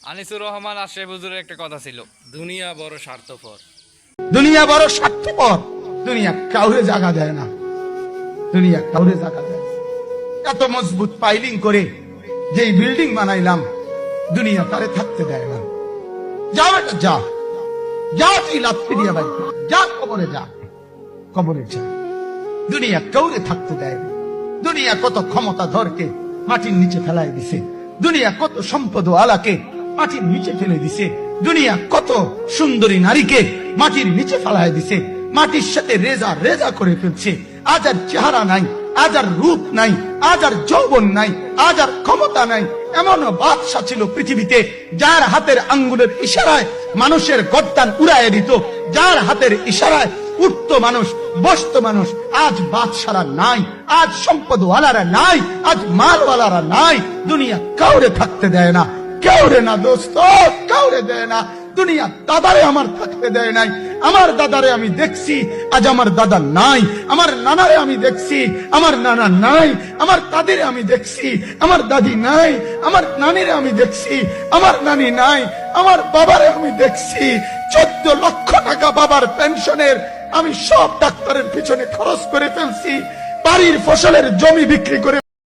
আনিসুর রহমান আশরাফ হুজুরের একটা কথা ছিল, দুনিয়া বড় স্বার্থপর। দুনিয়া বড় স্বার্থপর। দুনিয়া কাউরে জায়গা দেয় না। দুনিয়া কাউরে জায়গা দেয় না। এত মজবুত পাইলিং করে যে বিল্ডিং বানাইলাম, দুনিয়া তারে থাকতে দেয় না। যা বেটা যা, যা তুই লাথি দিয়া বাইক যা, কবরে যা, কবরে যা। দুনিয়া কাউরে থাকতে দেয় না। দুনিয়া কত ক্ষমতা ধরকে মাটির নিচে ফেলাই দিছে। দুনিয়া কত সম্পদ আলাকে মাটির নিচে ফেলে দিছে। দুনিয়া কত সুন্দরী নারীকে মাটির নিচে ফেলাই দিছে, মাটির সাথে রেজা রেজা করে ফেলছে। আজ আর চেহারা নাই, আজ আর রূপ নাই, আজ আর যৌবন নাই, আজ আর ক্ষমতা নাই। এমন বাদশা ছিল পৃথিবীতে যার হাতের আঙ্গুলের ইশারায় মানুষের গর্দান উড়াইয়া দিত, যার হাতের ইশারায় উঠতো মানুষ, বসতো মানুষ। আজ বাদশারা নাই, আজ সম্পদওয়ালারা নাই, আজ মালওয়ালারা নাই। দুনিয়া কাউরে থাকতে দেয় না, কাউরে না দোস্ত, কাউরে দেয় না। দুনিয়া দাদারে আমার থাকতে দেয় নাই। আমার দাদারে আমি দেখছি, আজ আমার দাদা নাই। আমার নানারে আমি দেখছি, আমার নানা নাই। আমার দাদিরে আমি দেখছি, আমার দাদি নাই। আমার নানিরে আমি দেখছি, আমার নানি নাই। আমার বাবারে আমি দেখছি, 14 লক্ষ টাকা বাবার পেনশনের আমি সব ডাক্তারের পিছনে খরচ করে ফেলছি, বাড়ির ফসলের জমি বিক্রি করে